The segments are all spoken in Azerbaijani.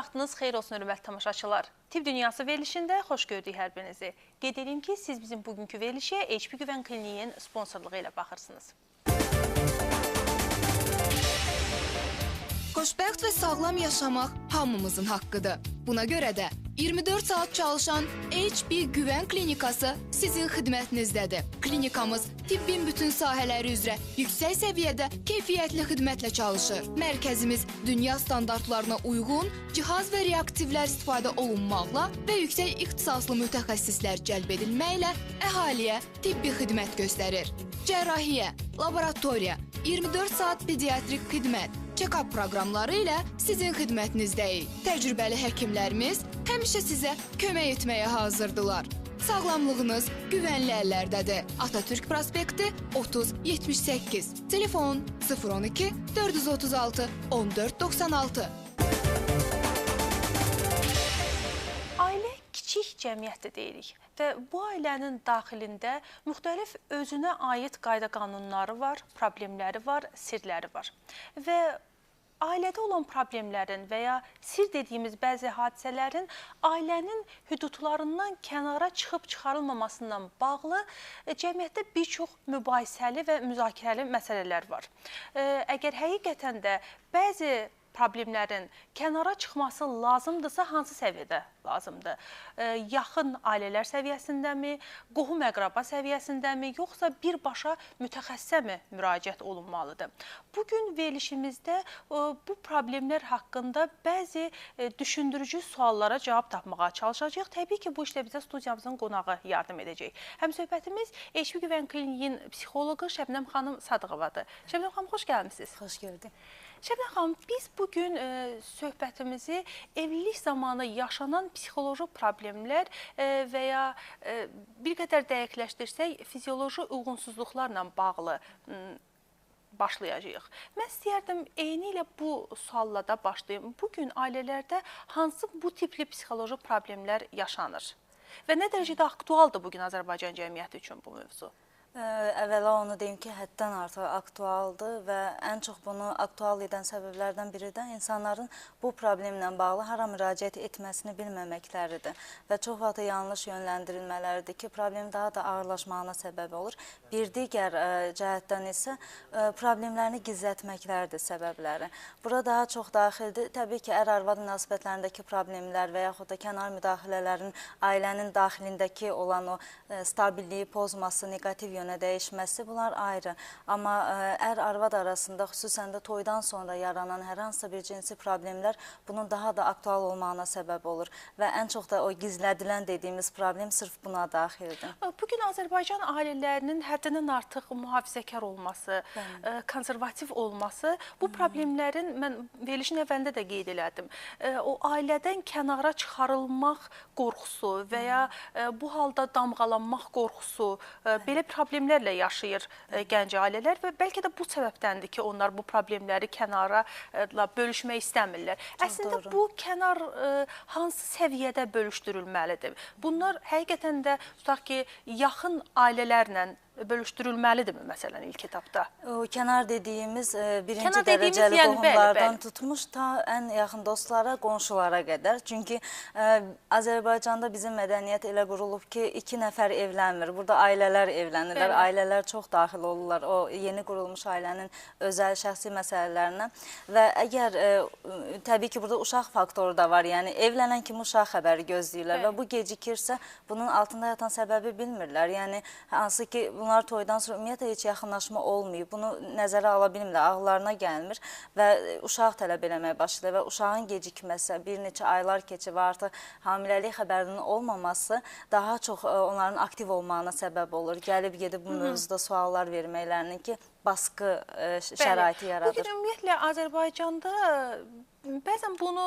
Vaxtınız xeyir olsun, hörmətli tamaşaçılar. Tibb Dünyası verilişində xoş gördük hər birinizi. Qeyd edeyim ki, siz bizim bugünkü verilişə HP Güvən Kliniyin sponsorluğu ilə baxırsınız. Xoşbəxt və sağlam yaşamaq hamımızın haqqıdır. Buna görə də 24 saat çalışan HP Güvən Klinikası sizin xidmətinizdədir. Klinikamız tibbin bütün sahələri üzrə yüksək səviyyədə keyfiyyətli xidmətlə çalışır. Mərkəzimiz dünya standartlarına uyğun cihaz və reaktivlər istifadə olunmaqla və yüksək ixtisaslı mütəxəssislər cəlb edilməklə əhaliyə tibbi xidmət göstərir. Cərrahiyyə, laboratoriya, 24 saat pediatrik xidmət, check-up proqramları ilə sizin xidmətinizdəyik. Təcrübəli həkimlərimiz həmişə sizə kömək etməyə hazırdılar. Sağlamlığınız güvənli əllərdədir. Atatürk prospekti 3078. Telefon 012 436 1496. Ailə kiçik cəmiyyətdir deyirik və bu ailənin daxilində müxtəlif özünə aid qayda qanunları var, problemləri var, sirləri var. Və ailədə olan problemlərin və ya sir dediyimiz bəzi hadisələrin ailənin hüdudlarından kənara çıxıb çıxarılmamasından bağlı cəmiyyətdə bir çox mübahisəli və müzakirəli məsələlər var. Əgər həqiqətən də bəzi problemlərin kənara çıxması lazımdırsa, hansı səviyyədə lazımdır? Yaxın ailələr səviyyəsindəmi, qohum-əqraba səviyyəsindəmi, yoxsa birbaşa mütəxəssisə mi müraciət olunmalıdır? Bugün verilişimizdə bu problemlər haqqında bəzi düşündürücü suallara cavab tapmağa çalışacağıq. Təbii ki, bu işlə bizə studiyamızın qonağı yardım edəcək. Həmsöhbətimiz HP Güvən Kliniyin psixoloqu Şəbnəm xanım Sadıqovadır. Şəbnəm xanım, xoş gəlmisiniz. Xoş gördük. Şəbnəm xanım, biz bugün söhbətimizi evlilik zamanı yaşanan psixoloji problemlər və ya bir qədər dəqiqləşdirsək, fizioloji uyğunsuzluqlarla bağlı başlayacağıq. Mən istəyərdim, eyni ilə bu sualla da başlayım. Bugün ailələrdə hansı bu tipli psixoloji problemlər yaşanır? Və nə dərəcədə aktualdır bugün Azərbaycan cəmiyyəti üçün bu mövzu? Əvvəla onu deyim ki, həddən artıq aktualdır və ən çox bunu aktual edən səbəblərdən biri də insanların bu problemlə bağlı hara müraciət etməsini bilməməkləridir və çox vaxt yanlış yönləndirilmələridir ki, problem daha da ağırlaşmağına səbəb olur. Bir digər cəhətdən isə problemlərini gizlətməklərdir səbəbləri. Bura daha çox daxildir. Təbii ki, ər-arvad münasibətlərindəki problemlər və yaxud da kənar müdaxilələrin ailənin daxilindəki olan o stabilliyi pozması, negativ yönə dəyişməsi, bunlar ayrı. Amma ər-arvad arasında, xüsusən də toydan sonra yaranan hər hansısa bir cinsi problemlər bunun daha da aktual olmağına səbəb olur və ən çox da o gizlədilən dediyimiz problem sırf buna daxildir. Bugün Azərbaycan ailələrinin həddindən artıq mühafizəkar olması, konservativ olması, bu problemlərin, mən verilişin əvvəlində də qeyd elədim, o ailədən kənara çıxarılmaq qorxusu və ya bu halda damğalanmaq qorxusu, belə problemlərlə yaşayır gənc ailələr və bəlkə də bu səbəbdəndir ki, onlar bu problemləri kənara bölüşmək istəmirlər. Əslində bu kənar hansı səviyyədə bölüşdürülməlidir? Bunlar həqiqətən də tutaq ki, yaxın ailələrlə bölüşdürülməlidirmi məsələn ilk etapda? O kənar dediyimiz birinci dərəcəli qohumlardan tutmuş ta ən yaxın dostlara, qonşulara qədər. Çünki Azərbaycanda bizim mədəniyyət elə qurulub ki, 2 nəfər evlənmir. Burada ailələr evlənirlər, ailələr çox daxil olurlar o yeni qurulmuş ailənin özəl şəxsi məsələlərinə və əgər təbii ki, burada uşaq faktoru da var, yəni evlənən kimi uşaq xəbəri gözləyirlər və bu gecikirsə bunun altında yatan səbəbi bilmirlər. Yəni hansı ki, bunlar toydan sonra ümumiyyətlə heç yaxınlaşma olmayıb, bunu nəzərə ala bilmirlər, ağlarına gəlmir və uşaq tələb eləməyə başlayır və uşağın gecikməsi, bir neçə aylar keçib artıq hamiləlik xəbərinin olmaması daha çox onların aktiv olmağına səbəb olur. Gəlib gedib bu mövzuda suallar verməklərinin ki, baskı şəraiti yaradır. Bugün ümumiyyətlə Azərbaycanda bəzən bunu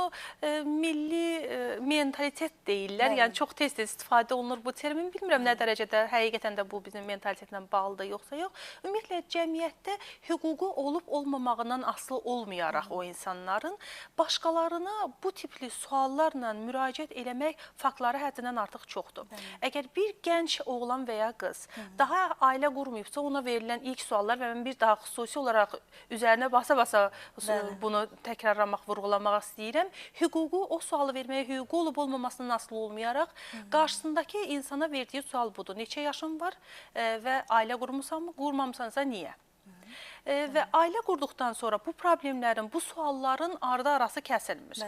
milli mentalitet deyirlər, yəni çox tez-tez istifadə olunur bu termin. Bilmirəm nə dərəcədə həqiqətən də bu bizim mentalitetlə bağlıdır yoxsa yox. Ümumiyyətlə cəmiyyətdə hüququ olub-olmamağından asılı olmayaraq o insanların başqalarına bu tipli suallarla müraciət eləmək faktları həddindən artıq çoxdur. Əgər bir gənc oğlan və ya qız daha ailə qurmayıbsa ona verilən ilk suallar və mən bir daha xüsusi olaraq üzərinə basa-basa bunu təkrarlamaq, vurğulamaq vurğulamaq istəyirəm. Hüququ, o sualı verməyə hüququ olub-olmamasından asılı olmayaraq, qarşısındakı insana verdiyi sual budur. Neçə yaşın var və ailə qurmusanmı, qurmamısansa niyə? Və ailə qurduqdan sonra bu problemlərin, bu sualların ardı-arası kəsilmir.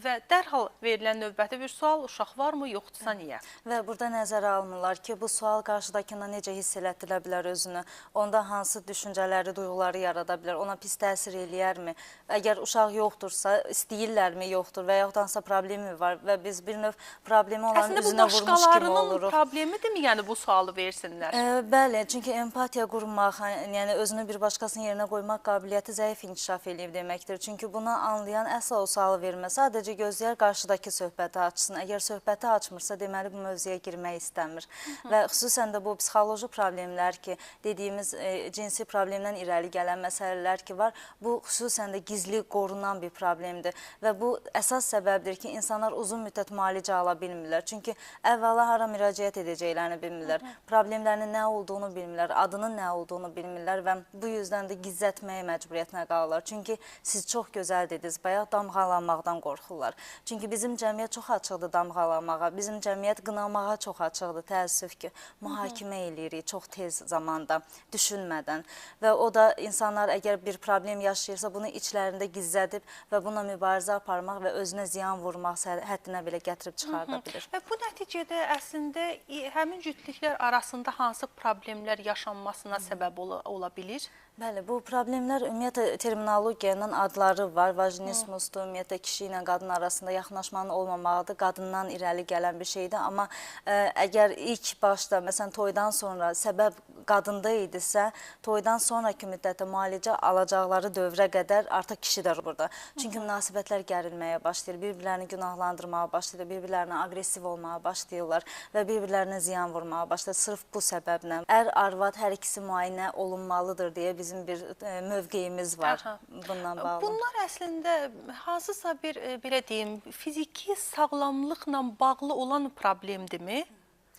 Və dərhal verilən növbəti bir sual, uşaq varmı, yoxdursa niyə? Və burada nəzərə almırlar ki, bu sual qarşıdakına necə hiss elətdirə bilər özünü, onda hansı düşüncələri, duyğuları yarada bilər, ona pis təsir eləyərmi? Əgər uşaq yoxdursa, istəyirlərmi, yoxdur və yaxud hansısa problemi var və biz bir növ problemi olan üzünə vurmuş kimi oluruq. Əslində bu başqalarının problemidirmi, yəni bu sualı versinlər? Bəli, çünki empatiya qurmaq, yəni özünü bir başqasının yerinə qoymaq qabiliyyəti zəif inkişaf eləyib deməkdir. Çünki bunu anlayan əsla o sualı vermə. Sadəcə gözləyər qarşıdakı söhbəti açsın. Əgər söhbəti açmırsa, deməli bu mövzuya girmək istəmir. Və xüsusən də bu psixoloji problemlər ki, dediyimiz cinsi problemdən irəli gələn məsələlər ki var, bu xüsusən də gizli, qorunan bir problemdir. Və bu əsas səbəbdir ki, insanlar uzun müddət müalicə ala bilmirlər. Çünki əvvəla hara müraciət edəcəklərini bilmirlər. Problemlərinin nə olduğunu bilmirlər, adının nə olduğunu bilmirlər və bu yüzdən də gizlətməyə məcburiyyətinə qalırlar. Çünki siz çox gözəl dediniz, bayaq damğalanmaqdan qorxurlar. Çünki bizim cəmiyyət çox açıqdır damğalanmağa, bizim cəmiyyət qınamağa çox açıqdır, təəssüf ki, mühakimə eləyirik çox tez zamanda, düşünmədən. Və o da insanlar əgər bir problem yaşayırsa, bunu içlərində gizlədib və buna mübarizə aparmaq və özünə ziyan vurmaq həddinə belə gətirib çıxarda bilir. Və bu nəticədə əslində həmin cütlüklər arasında hansı problemlər yaşanmasına səbəb ola bilir? Bəli, bu problemlər ümumiyyətlə terminologiyanın adları var. Vajinismusdur, ümumiyyətlə kişi ilə qadın arasında yaxınlaşmanın olmamağıdır, qadından irəli gələn bir şeydir. Amma əgər ilk başda, məsələn, toydan sonra səbəb qadında idisə, toydan sonraki müddətdə müalicə alacaqları dövrə qədər artıq kişidir burada. Çünki münasibətlər gərilməyə başlayır, bir-birlərini günahlandırmağa başlayır, bir-birlərinə aqressiv olmağa başlayırlar və bir-birlərinə ziyan vurmağa başlayır. Sırf bu səbəblə ər, arvad hər ikisi müayinə olunmalıdır deyə bizim bir mövqeyimiz var bundan bağlı. Bunlar əslində hansısa bir, belə deyim, fiziki sağlamlıqla bağlı olan problemdirmi?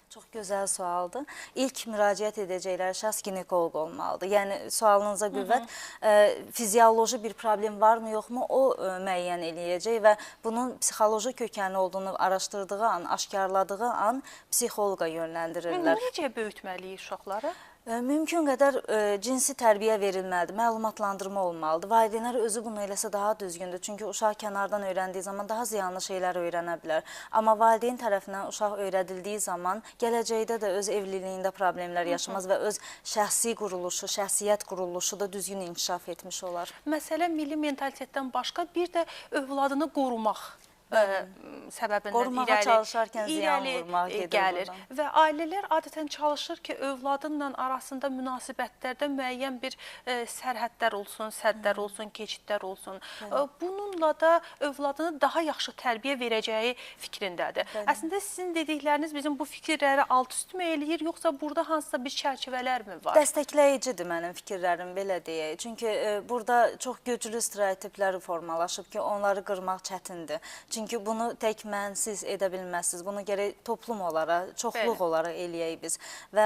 Çox gözəl sualdır. İlk müraciət edəcəkləri şəxs ginekoloq olmalıdır. Yəni, sualınıza qüvvət, fizioloji bir problem varmı, yoxmu, o müəyyən eləyəcək və bunun psixoloji kökəni olduğunu araşdırdığı an, aşkarladığı an psixoloqa yönləndirirlər. Necə böyütməliyik uşaqları? Mümkün qədər cinsi tərbiyə verilməlidir, məlumatlandırma olmalıdır. Valideynlər özü bunu eləsə daha düzgündür. Çünki uşaq kənardan öyrəndiyi zaman daha ziyanlı şeylər öyrənə bilər. Amma valideyn tərəfindən uşaq öyrədildiyi zaman gələcəkdə də öz evliliyində problemlər yaşamaz və öz şəxsi quruluşu, şəxsiyyət quruluşu da düzgün inkişaf etmiş olar. Məsələn, milli mentalitetdən başqa bir də övladını qorumaq səbəbindən irəli gəlir. Və ailələr adətən çalışır ki, övladınla arasında münasibətlərdə müəyyən bir sərhədlər olsun, səddlər olsun, keçidlər olsun. Bununla da övladını daha yaxşı tərbiyə verəcəyi fikrindədir. Əslində sizin dedikləriniz bizim bu fikirləri alt-üst mü eləyir, yoxsa burada hansısa bir çərçivələr mi var? Dəstəkləyicidir mənim fikirlərim, belə deyək. Çünki burada çox güclü stereotiplər formalaşıb ki, onları qırmaq çətindir. Çünki bunu tək mən, siz edə bilməzsiniz. Bunu gərək toplum olaraq, çoxluq olaraq eləyək biz. Və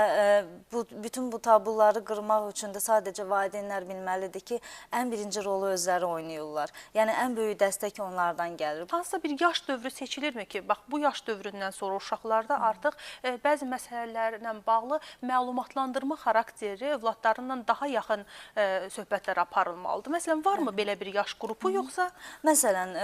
bütün bu tabuları qırmaq üçün də sadəcə valideynlər bilməlidir ki, ən birinci rolu özləri oynayırlar. Yəni, ən böyük dəstək onlardan gəlir. Hansısa bir yaş dövrü seçilirmi ki, bax, bu yaş dövründən sonra uşaqlarda artıq bəzi məsələlərlə bağlı məlumatlandırma xarakteri övladlarından daha yaxın söhbətlər aparılmalıdır. Məsələn, varmı belə bir yaş qrupu, yoxsa? Məsələn,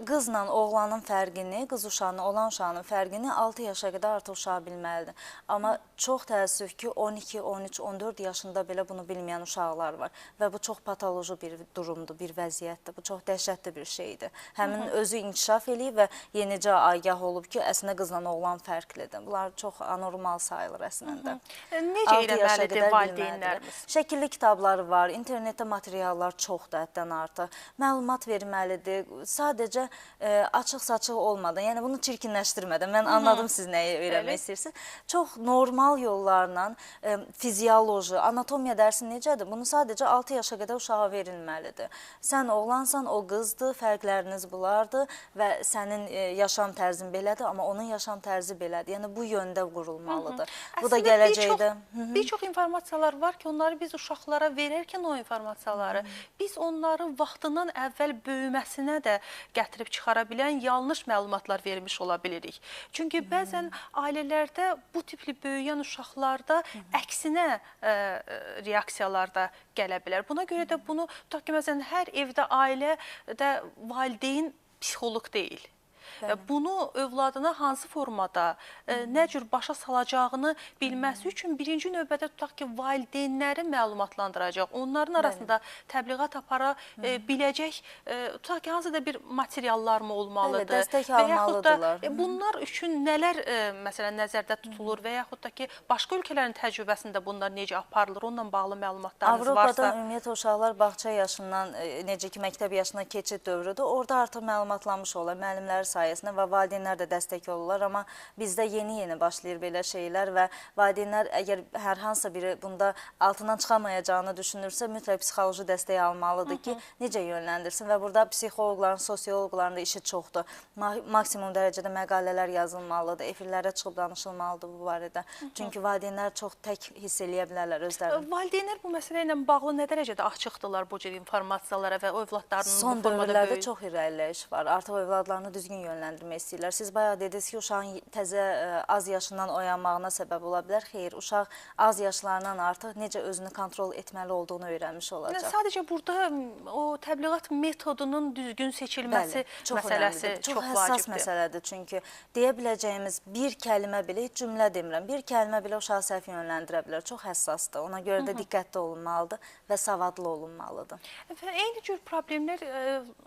qızla oğlanın fərqini, qız uşağının, olan uşağının fərqini 6 yaşa qədər artıq uşağı bilməlidir. Amma çox təəssüf ki, 12, 13, 14 yaşında belə bunu bilməyən uşaqlar var. Və bu çox patoloji bir durumdur, bir vəziyyətdir. Bu çox dəhşətli bir şeydir. Həmin özü inkişaf eləyib və yenicə agah olub ki, əslində qızla oğlan fərqlidir. Bunlar çox anormal sayılır əslində. Necə eləməlidir valideynlərimiz? Şəkilli kitabları var, internetdə materiallar çoxdur həddən artıq. Məlumat verməlidir. Sadəcə açıq-saçıq olmadan, yəni bunu çirkinləşdirmədən, mən anladım siz nəyi öyrənmək istəyirsiniz. Çox normal yollarla fizioloji, anatomiya dərsi necədir? Bunu sadəcə 6 yaşa qədər uşağa verilməlidir. Sən oğlansan, o qızdır, fərqləriniz bulardır və sənin yaşam tərzin belədir, amma onun yaşam tərzi belədir. Yəni bu yöndə qurulmalıdır. Bu da gələcəkdə. Bir çox informasiyalar var ki, onları biz uşaqlara verərkən o informasiyaları, biz onları vaxtından əvvəl böyüməsinə də gətirib çıxara bilən yanlış məlumatlar vermiş ola bilirik. Çünki bəzən ailələrdə bu tipli böyüyən uşaqlarda əksinə reaksiyalar da gələ bilər. Buna görə də bunu, tutaq ki, məsələn, hər evdə, ailədə valideyn psixoloq deyil. Bunu övladına hansı formada, nə cür başa salacağını bilməsi üçün birinci növbədə tutaq ki, valideynləri məlumatlandıracaq. Onların arasında təbliğat apara biləcək, tutaq ki, hansı da bir materiallar mı olmalıdır? Dəstək almalıdırlar. Bunlar üçün nələr məsələn nəzərdə tutulur və yaxud da ki, başqa ölkələrin təcrübəsində bunlar necə aparılır? Onunla bağlı məlumatlarınız varsa? Avropada ümumiyyətlə uşaqlar bağça yaşından, necə ki, məktəb yaşına keçid dövrüdür. Orada artıq məlumatlanmış olur, müəllimləri sayəsində və valideynlər də dəstək olurlar, amma bizdə yeni-yeni başlayır belə şeylər və valideynlər əgər hər hansısa biri bunda altından çıxamayacağını düşünürsə, mütləq psixoloji dəstək almalıdır ki, necə yönləndirsin və burada psixoloqların, sosioloqların da işi çoxdur. Maksimum dərəcədə məqalələr yazılmalıdır, efirlərə çıxıb danışılmalıdır bu barədə. Çünki valideynlər çox tək hiss eləyə bilərlər özlərini. Valideynlər bu məsələ ilə bağlı nə dərəcədə açıqdırlar bu cür informasiyalara və övladlarının bu son formada dövrlərdə çox irəliləyiş var. Artıq övladlarını düzgün yönləndirmək istəyirlər. Siz bayaq dediniz ki, uşağın təzə az yaşından oyanmağına səbəb ola bilər. Xeyr, uşaq az yaşlarından artıq necə özünü kontrol etməli olduğunu öyrənmiş olacaq. Sadəcə burada o təbliğat metodunun düzgün seçilməsi məsələsi çox vacibdir. Çox həssas məsələdir çünki deyə biləcəyimiz bir kəlmə belə, heç cümlə demirəm, bir kəlmə belə uşağı səhv yönləndirə bilər. Çox həssasdır. Ona görə də diqqətli olunmalıdır və savadlı olunmalıdır. Və eyni cür problemlər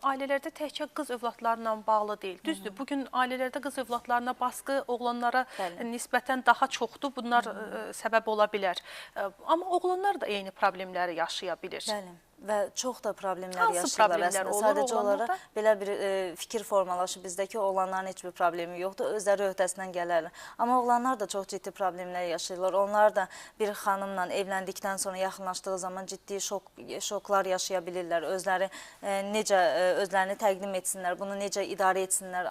ailələrdə təkcə qız övladlarla bağlı deyil. Düzdür, bugün ailələrdə qız övladlarına baskı oğlanlara nisbətən daha çoxdur. Bunlar səbəb ola bilər. Amma oğlanlar da eyni problemləri yaşaya bilir. Bəli. Və çox da problemlər yaşayırlar əslində. Sadəcə olaraq belə bir fikir formalaşır bizdə ki, oğlanların heç bir problemi yoxdur, özləri öhdəsindən gələrlər. Amma oğlanlar da çox ciddi problemlər yaşayırlar. Onlar da bir xanımla evləndikdən sonra yaxınlaşdığı zaman ciddi şoklar yaşaya bilirlər. Özləri necə özlərini təqdim etsinlər, bunu necə idarə etsinlər,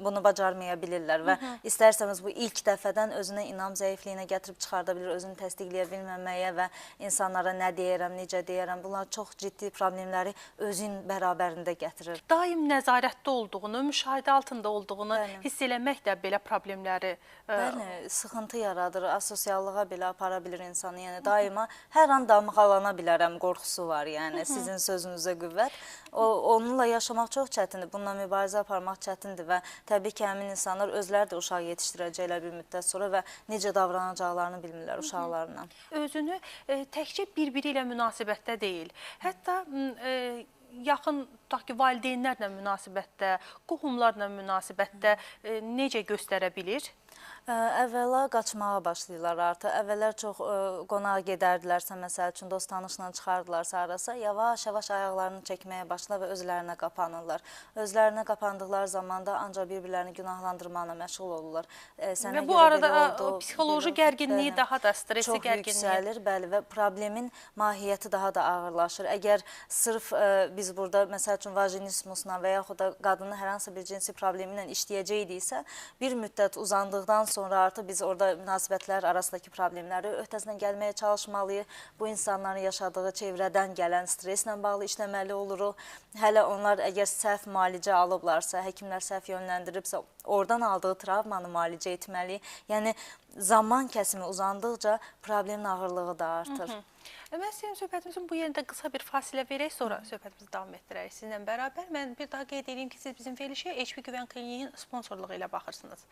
bunu bacarmaya bilirlər. Və istərsəmiz bu ilk dəfədən özünə inam zəifliyinə gətirib çıxarda bilir, özünü təsdiqləyə bilməməyə və insanlara nə deyərəm, necə deyərəm, bunlar çox ciddi problemləri özün bərabərində gətirir. Daim nəzarətdə olduğunu, müşahidə altında olduğunu hiss eləmək də belə problemləri sıxıntı yaradır, asosiallığa belə apara bilir insanı. Yəni daima hər an damğalana bilərəm qorxusu var, yəni sizin sözünüzə qüvvət. Onunla yaşamaq çox çətindir, bununla mübarizə aparmaq çətindir və təbii ki, həmin insanlar özləri də uşaq yetişdirəcəklər bir müddət sonra və necə davranacaqlarını bilmirlər uşaqlarla. Özünü təkcə bir-biri ilə münasibətdə deyil, hətta yaxın, tutaq ki, valideynlərlə münasibətdə, qohumlarla münasibətdə necə göstərə bilir? Əvvəla qaçmağa başlayırlar artıq. Əvvəllər çox qonağa gedərdilərsə, məsəl üçün dost tanışla çıxardılarsa arasa, yavaş-yavaş ayaqlarını çəkməyə başlar və özlərinə qapanırlar. Özlərinə qapandıqları zamanda ancaq bir-birlərini günahlandırmaqla məşğul olurlar. Və bu arada psixoloji gərginliyi daha da, stresi gərginliyi çox yüksəlir, bəli, və problemin mahiyyəti daha da ağırlaşır. Əgər sırf biz burada, məsəl üçün, vajinismusla və yaxud da qadının hər hansı bir cinsi problemi ilə işləyəcəkdiksə, bir müddət uzandıqdan sonra artıq biz orada münasibətlər arasındakı problemləri öhdəsindən gəlməyə çalışmalıyıq. Bu insanların yaşadığı çevrədən gələn streslə bağlı işləməli oluruq. Hələ onlar əgər səhv müalicə alıblarsa, həkimlər səhv yönləndiribsə, oradan aldığı travmanı müalicə etməliyik. Yəni, zaman kəsimi uzandıqca problemin ağırlığı da artır. Mən sizin söhbətimizin bu yerində qısa bir fasilə verək, sonra söhbətimizi davam etdirək sizinlə bərabər. Mən bir daha qeyd edeyim ki, siz bizim verilişə HP Güvən Kliniğinin sponsorluğu ilə baxırsınız.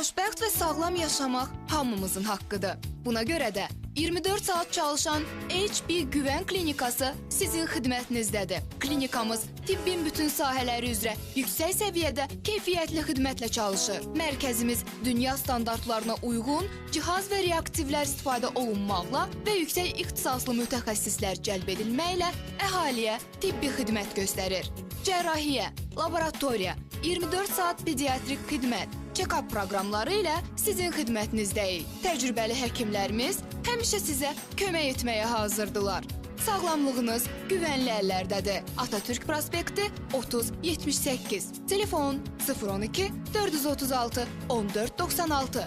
Xoşbəxt və sağlam yaşamaq hamımızın haqqıdır. Buna görə də 24 saat çalışan HB Güvən Klinikası sizin xidmətinizdədir. Klinikamız tibbin bütün sahələri üzrə yüksək səviyyədə keyfiyyətli xidmətlə çalışır. Mərkəzimiz dünya standartlarına uyğun cihaz və reaktivlər istifadə olunmaqla və yüksək ixtisaslı mütəxəssislər cəlb edilməklə əhaliyə tibbi xidmət göstərir. Cərrahiyyə, laboratoriya, 24 saat pediatrik xidmət, check-up proqramları ilə sizin xidmətinizdəyik. Təcrübəli həkimlərimiz həmişə sizə kömək etməyə hazırdılar. Sağlamlığınız güvənli əllərdədir. Atatürk prospekti 3078. Telefon 012 436 1496.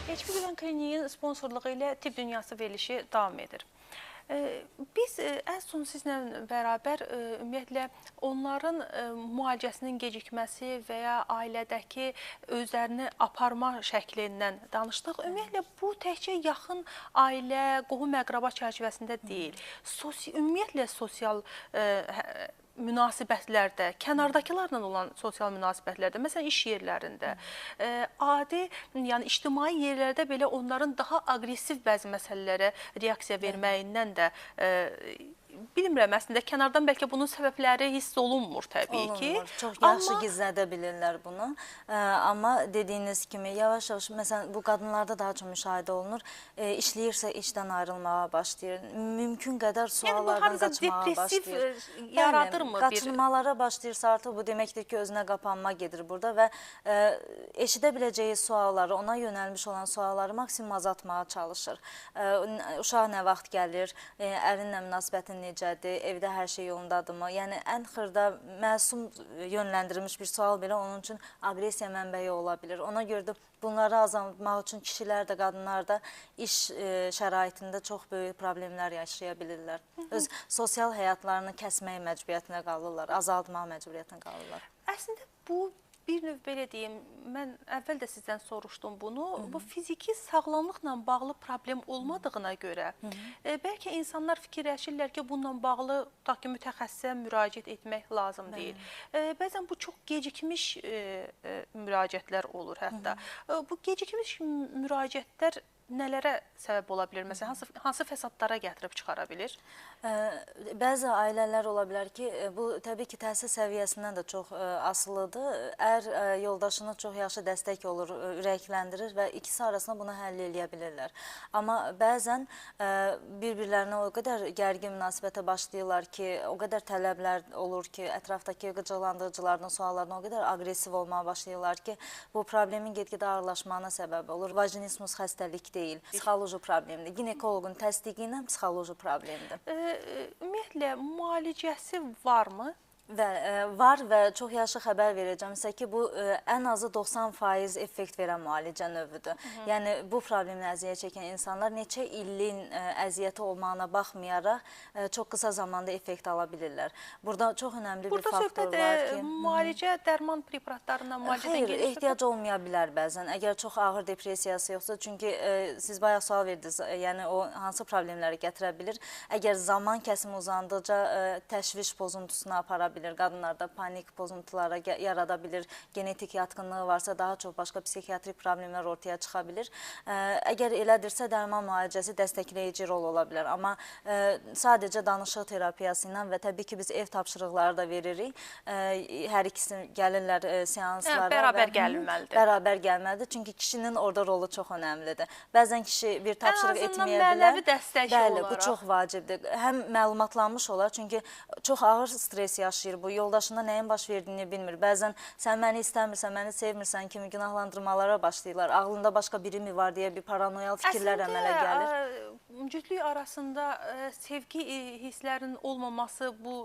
HB Güvən Kliniğinin sponsorluğu ilə tibb dünyası verilişi davam edir. Biz ən son sizlə bərabər ümumiyyətlə onların müalicəsinin gecikməsi və ya ailədəki özlərini aparma şəklindən danışdıq. Ümumiyyətlə bu təkcə yaxın ailə, qohum-əqraba çərçivəsində deyil. Ümumiyyətlə sosial münasibətlərdə, kənardakılarla olan sosial münasibətlərdə, məsələn iş yerlərində, adi, yəni ictimai yerlərdə belə onların daha aqressiv bəzi məsələlərə reaksiya verməyindən də bilmirəm, əslində kənardan bəlkə bunun səbəbləri hiss olunmur təbii ki. Çox yaxşı gizlədə bilirlər bunu. Amma dediyiniz kimi yavaş-yavaş, məsələn bu qadınlarda daha çox müşahidə olunur. İşləyirsə işdən ayrılmağa başlayır. Mümkün qədər suallardan qaçmağa başlayır. Depressiv yaradırmı? Qaçınmalara başlayırsa artıq bu deməkdir ki, özünə qapanma gedir burada və eşidə biləcəyi sualları, ona yönəlmiş olan sualları maksimum azaltmağa çalışır. Uşaq nə vaxt gəlir, ərinlə münasibətin necədir, evdə hər şey yolundadırmı? Yəni ən xırda məsum yönləndirilmiş bir sual belə onun üçün aqressiya mənbəyi ola bilir. Ona görə də bunları azaltmaq üçün kişilər də, qadınlar da iş şəraitində çox böyük problemlər yaşaya bilirlər. Öz sosial həyatlarını kəsmək məcburiyyətinə qalırlar, azaltmaq məcburiyyətinə qalırlar. Əslində bu bir növ belə deyim, mən əvvəl də sizdən soruşdum bunu. Bu fiziki sağlamlıqla bağlı problem olmadığına görə bəlkə insanlar fikirləşirlər ki, bununla bağlı tutaq ki, mütəxəssisə müraciət etmək lazım deyil. Bəzən bu çox gecikmiş müraciətlər olur hətta. Bu gecikmiş müraciətlər nələrə səbəb ola bilir? Məsələn, hansı fəsadlara gətirib çıxara bilir? Bəzi ailələr ola bilər ki, bu təbii ki, təhsil səviyyəsindən də çox asılıdır. Ər yoldaşına çox yaxşı dəstək olur, ürəkləndirir və ikisi arasında bunu həll eləyə bilirlər. Amma bəzən bir-birlərinə o qədər gərgin münasibətə başlayırlar ki, o qədər tələblər olur ki, ətrafdakı qıcıqlandırıcılardan, suallardan o qədər aqressiv olmağa başlayırlar ki, bu problemin get-gedə ağırlaşmağına səbəb olur. Vajinismus xəstəlik deyil, psixoloji problemdir. Ginekoloqun təsdiqi ilə psixoloji problemdir. Ümumiyyətlə, müalicəsi varmı? Var və çox yaxşı xəbər verəcəm sizə ki, bu ən azı 90% effekt verən müalicə növüdür. Yəni, bu problemlə əziyyət çəkən insanlar neçə ilin əziyyəti olmağına baxmayaraq çox qısa zamanda effekt ala bilirlər. Burada çox önəmli bir faktor var ki... Burada söhbət müalicə, dərman preparatlarından müalicədən gelir. Xeyr, ehtiyac olmaya bilər bəzən. Əgər çox ağır depressiyası yoxsa, çünki siz bayaq sual verdiniz, yəni o hansı problemləri gətirə bilir. Əgər zaman kəsimi uzandıqca təşviş pozuntusuna apara bilir. Qadınlarda panik pozuntulara yarada bilir, genetik yatqınlığı varsa daha çox başqa psixiatrik problemlər ortaya çıxa bilir. Əgər elədirsə, dərman müalicəsi dəstəkləyici rol ola bilər. Amma sadəcə danışıq terapiyası ilə və təbii ki, biz ev tapşırıqları da veririk. Hər ikisi gəlirlər seanslara. Bərabər gəlməlidir. Bərabər gəlməlidir, çünki kişinin orada rolu çox önəmlidir. Bəzən kişi bir tapşırıq etməyə bilər. Ən azından mənəvi dəstək olaraq. Bəli, bu çox vacibdir. Həm məlumatlanmış olar, çünki çox ağır stres yaşayır bu, yoldaşında nəyin baş verdiyini bilmir. Bəzən sən məni istəmirsən, məni sevmirsən kimi günahlandırmalara başlayırlar. Ağlında başqa biri mi var deyə bir paranoyal fikirlər əmələ gəlir. Əslində, cütlük arasında sevgi hisslərinin olmaması bu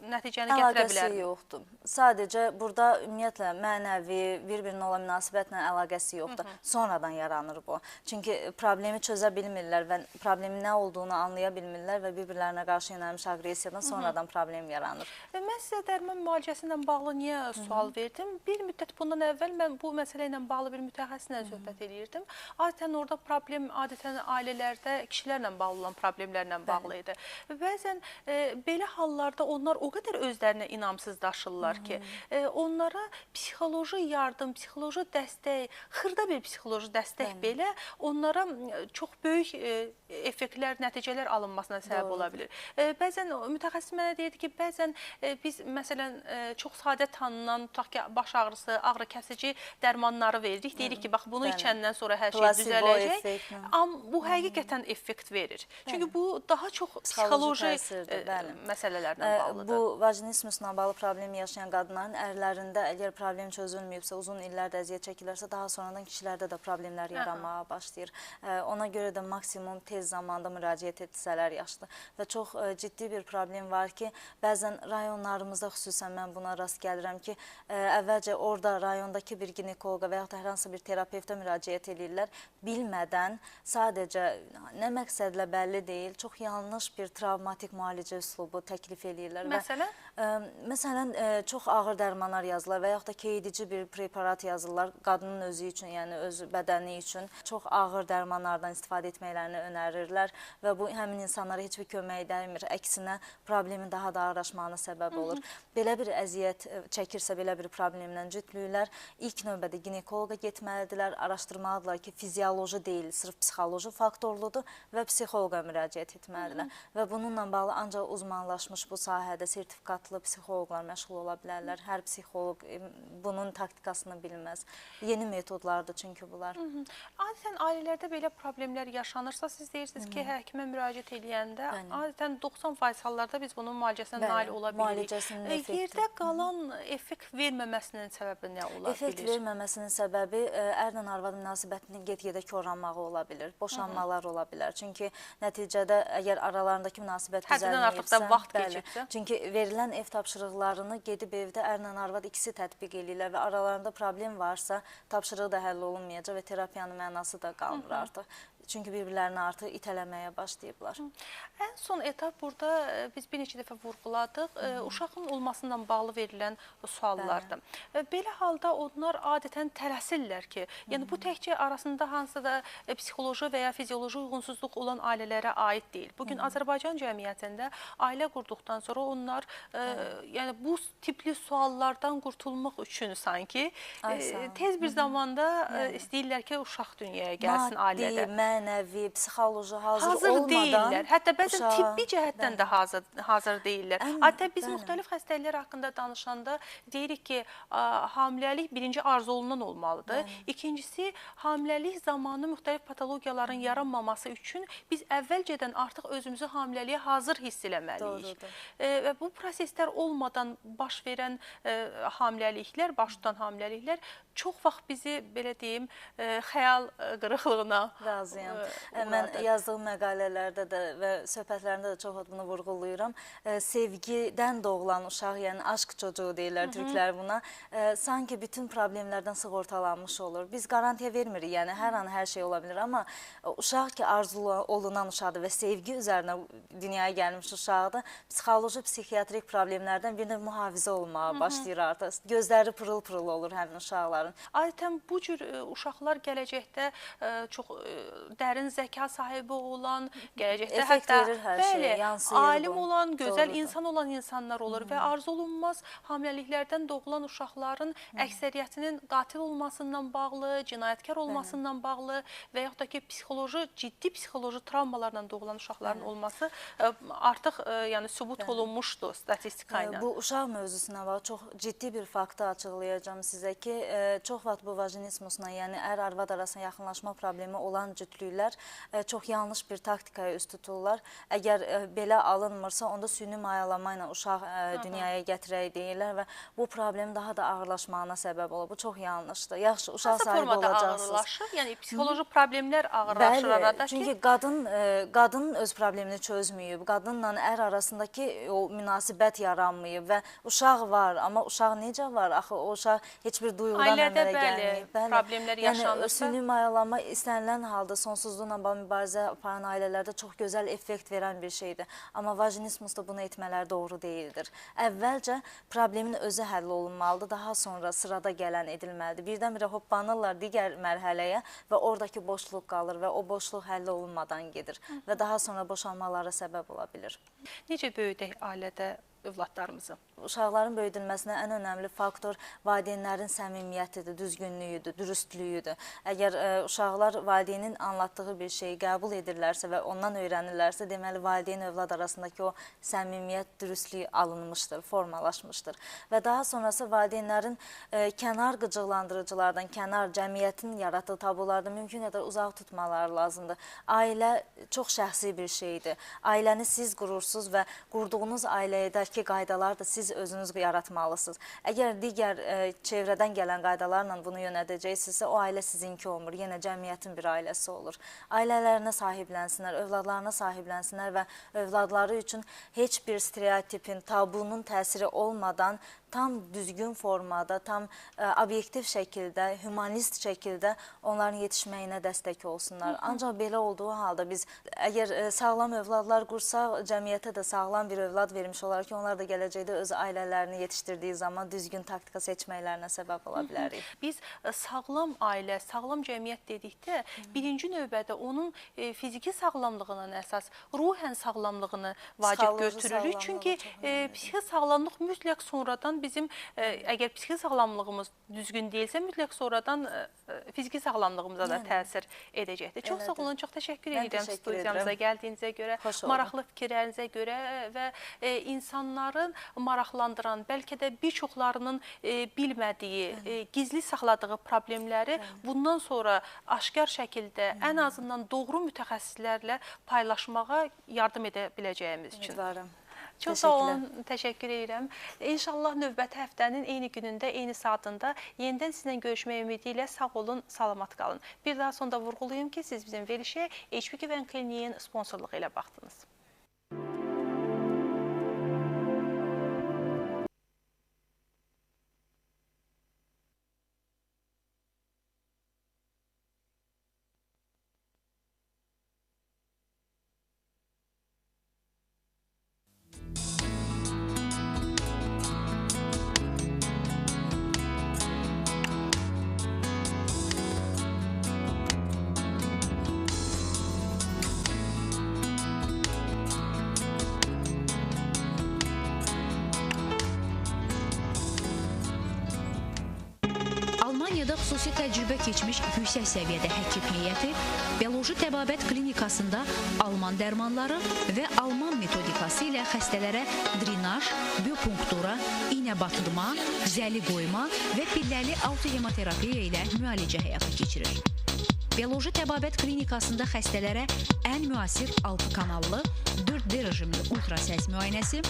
nəticəni gətirə bilər. Əlaqəsi yoxdur. Sadəcə burada ümumiyyətlə mənəvi, bir-birinə olan münasibətlə əlaqəsi yoxdur. Sonradan yaranır bu. Çünki problemi çözə bilmirlər və problemin nə olduğunu anlaya bilmirlər və bir-birlərinə qarşı yönəlmiş aqressiyadan sonradan problem yaranır. Mən sizə dərman müalicəsi ilə bağlı niyə sual verdim? Bir müddət bundan əvvəl mən bu məsələ ilə bağlı bir mütəxəssislə söhbət edirdim. Adətən orada problem, ailələrdə kişilər vərdişlərlə bağlı olan problemlərlə bağlı idi. Bəzən belə hallarda onlar o qədər özlərinə inamsızlaşırlar ki, onlara psixoloji yardım, psixoloji dəstək, xırda bir psixoloji dəstək belə onlara çox böyük effektlər, nəticələr alınmasına səbəb ola bilir. Bəzən mütəxəssis mənə deyirdi ki, bəzən biz məsələn çox sadə tanınan, tutaq ki, baş ağrısı, ağrı kəsici dərmanları veririk. Deyirik ki, bax bunu içəndən sonra hər şey düzələcək. Amma bu həqiqətən effekt verir. Çünki bu daha çox psixoloji məsələlərlə bağlıdır. Bu vajinismusla bağlı problem yaşayan qadınların ərlərində əgər problem çözülməyibsə, uzun illərdə əziyyət çəkirlərsə, daha sonradan kişilərdə də problemlər yaranmağa başlayır. Ona görə də maksimum tez zamanda müraciət etsələr yaşlı. Və çox ciddi bir problem var ki, bəzən rayonlarımızda xüsusən mən buna rast gəlirəm ki, əvvəlcə orada rayondakı bir ginekoloqa və yaxud da hər hansı bir terapevtə müraciət edirlər. Bilmədən sadəcə nə məqsədlə bəlli deyil, çox yanlış bir travmatik müalicə üslubu təklif edirlər. Məsələn? Məsələn, çox ağır dərmanlar yazırlar və yaxud da keyidici bir preparat yazırlar qadının özü üçün, yəni öz bədəni üçün. Çox ağır dərmanlardan istifadə etməklərini önərirlər və bu həmin insanlara heç bir kömək dəymir. Əksinə, problemin daha da ağırlaşmağına səbəb olur. Belə bir əziyyət çəkirsə, belə bir problemlə cütlüklər ilk növbədə ginekoloqa getməlidirlər, araşdırmalıdırlar ki, fizioloji deyil, sırf psixoloji faktorludur və psixoloqa müraciət etməlidirlər. Və bununla bağlı ancaq uzmanlaşmış bu sahədə sertifikatlı psixoloqlar məşğul ola bilərlər. Hər psixoloq bunun taktikasını bilməz. Yeni metodlardır çünki bunlar. Adətən ailələrdə belə problemlər yaşanırsa, siz deyirsiniz ki, həkimə müraciət edəndə adətən 90% hallarda biz bunun müalicəsinə nail ola bilirik. Yerdə qalan effekt verməməsinin səbəbi nə ola bilir? Effekt verməməsinin səbəbi ərlə arvad münasibətinin get-gedə korlanmağı ola bilir, boşanmalar ola bilər. Çünki nəticədə əgər aralarındakı münasibət düzəlməyibsə, həddindən artıq da vaxt keçibsə. Çünki verilən ev tapşırıqlarını gedib evdə ərlə arvad ikisi tətbiq edirlər və aralarında problem varsa, tapşırığı da həll olunmayacaq və terapiyanın mənası da qalmır artıq. Çünki bir-birlərini artıq itələməyə başlayıblar. Ən son etap burada biz bir neçə dəfə vurğuladıq. Uşağın olmasından bağlı verilən suallardır. Belə halda onlar adətən tələsirlər ki, yəni bu təkcə arasında hansısa da psixoloji və ya fizioloji uyğunsuzluq olan ailələrə aid deyil. Bugün Azərbaycan cəmiyyətində ailə qurduqdan sonra onlar yəni bu tipli suallardan qurtulmaq üçün sanki tez bir zamanda istəyirlər ki, uşaq dünyaya gəlsin ailədə. Mənəvi, psixoloji hazır olmadan deyirlər. Hətta bəzən tibbi cəhətdən də hazır deyirlər. Hətta biz müxtəlif xəstəliklər haqqında danışanda deyirik ki, hamiləlik birinci arzu olunan olmalıdır. İkincisi, hamiləlik zamanı müxtəlif patologiyaların yaranmaması üçün biz əvvəlcədən artıq özümüzü hamiləliyə hazır hiss eləməliyik. Və bu proseslər olmadan baş verən hamiləliklər, baş tutan hamiləliklər çox vaxt bizi, belə deyim, xəyal qırıqlığına razıyam. Mən yazdığım məqalələrdə də və söhbətlərimdə də çox bunu vurğulayıram. Sevgidən doğulan uşaq, yəni aşk çocuğu deyirlər türklər buna, sanki bütün problemlərdən sığortalanmış olur. Biz qarantiya vermirik, yəni hər an hər şey ola bilir, amma uşaq ki, arzulu olunan uşaqdır və sevgi üzərinə dünyaya gəlmiş uşaqdır, psixoloji, psixiatrik problemlərdən birində mühafizə olmağa başlayır artıq. Gözləri pırıl-pırıl olur həmin uşaqların. Adətən bu cür uşaqlar gələcəkdə çox dərin zəka sahibi olan, gələcəkdə hətta alim olan, gözəl insan olan insanlar olur və arzu olunmaz hamiləliklərdən doğulan uşaqların əksəriyyətinin qatil olmasından bağlı, cinayətkar olmasından bağlı və yaxud da ki, ciddi psixoloji travmalarla doğulan uşaqların olması artıq sübut olunmuşdur statistika ilə. Bu uşaq mövzusuna bağlı çox ciddi bir faktı açıqlayacağım sizə ki, çox vaxt bu vajinismusla, yəni ər-arvad arasında yaxınlaşma problemi olan cütlüklər çox yanlış bir taktikaya üst tuturlar. Əgər belə alınmırsa, onda süni mayalama ilə uşaq dünyaya gətirək deyirlər və bu problem daha da ağırlaşmağına səbəb olur. Bu çox yanlışdır. Yaxşı, uşaq sahibi olacaqsınız. Ağırlaşır? Yəni psixoloji problemlər ağırlaşır arada ki? Çünki qadın öz problemini çözməyib, qadınla ər arasındakı o münasibət yaranmayıb və uşaq var, amma uşaq necə var? Axı o uşaq heç bir duyğudan əmələ gəlməyib. Problemlər yaşanırsa? Yəni süni mayalama istənilən halda sonsuzluqla mübarizə aparan ailələrdə çox gözəl effekt verən bir şeydir. Amma vajinismusda bunu etmələr doğru deyildir. Əvvəlcə problemin özü həll olunmalıdır, daha sonra sırada gələn edilməlidir. Birdən-birə hoppanırlar digər mərhələyə və oradakı boşluq qalır və o boşluq həll olunmadan gedir və daha sonra boşanmalara səbəb ola bilir. Necə böyüdək ailədə övladlarımızı? Uşaqların böyüdülməsinə ən önəmli faktor valideynlərin səmimiyyətidir, düzgünlüyüdür, dürüstlüyüdür. Əgər uşaqlar valideynin anlattığı bir şeyi qəbul edirlərsə və ondan öyrənirlərsə, deməli valideyn övlad arasındakı o səmimiyyət, dürüstlük alınmışdır, formalaşmışdır. Və daha sonrası valideynlərin kənar qıcıqlandırıcılardan, kənar cəmiyyətin yaratdığı tabulardan mümkün qədər uzaq tutmaları lazımdır. Ailə çox şəxsi bir şeydir. Ailəni siz qurursunuz və qurduğunuz ailədəki qaydalar da siz özünüz yaratmalısınız. Əgər digər çevrədən gələn qaydalarla bunu yönədəcəksinizsə, o ailə sizinki olmur, yenə cəmiyyətin bir ailəsi olur. Ailələrinə sahiblənsinlər, övladlarına sahiblənsinlər və övladları üçün heç bir stereotipin, tabunun təsiri olmadan tam düzgün formada, tam obyektiv şəkildə, humanist şəkildə onların yetişməyinə dəstək olsunlar. Ancaq belə olduğu halda biz əgər sağlam övladlar qursaq, cəmiyyətə də sağlam bir övlad vermiş olar ki, onlar da gələcəkdə öz ailələrini yetişdirdiyi zaman düzgün taktika seçməklərinə səbəb ola bilərik. Biz sağlam ailə, sağlam cəmiyyət dedikdə birinci növbədə onun fiziki sağlamlığının əsas, ruhən sağlamlığını vacib götürürük. Çünki psixi sağlamlıq mütləq sonradan bizim, əgər psixi sağlamlığımız düzgün deyilsə, mütləq sonradan fiziki sağlamlığımıza da təsir edəcəkdir. Çox sağ olun, çox təşəkkür edirəm studiyamıza gəldiyinizə görə, maraqlı fikirlərinizə görə və insanların maraqlandıran, bəlkə də bir çoxlarının bilmədiyi, gizli saxladığı problemləri bundan sonra aşkar şəkildə, ən azından doğru mütəxəssislərlə paylaşmağa yardım edə biləcəyimiz üçün. Çox sağ olun, təşəkkür edirəm. İnşallah növbəti həftənin eyni günündə, eyni saatında yenidən sizinlə görüşmək ümidi ilə sağ olun, salamat qalın. Bir daha sonda vurğulayım ki, siz bizim verilişə HP Güvən Kliniyin sponsorluğu ilə baxdınız. Almaniyada xüsusi təcrübə keçmiş yüksək səviyyədə həkim heyəti bioloji təbabət klinikasında alman dərmanları və alman metodikası ilə xəstələrə drenaj, biopunktura, iynə batırma, zəli qoyma və pilləli autohemoterapiya ilə müalicə həyata keçirir. Bioloji təbabət klinikasında xəstələrə ən müasir 6 kanallı, 4D rejimli ultrasəs müayinəsi,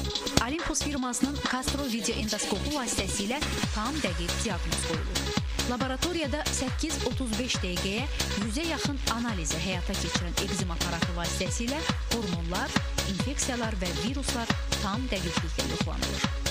Olympus firmasının Castro video endoskopu vasitəsilə tam dəqiq diaqnoz qoyulur. Laboratoriyada 8-35 dəqiqəyə 100-ə yaxın analizi həyata keçirən ekzem aparatı vasitəsilə hormonlar, infeksiyalar və viruslar tam dəqiqliklə yoxlanılır.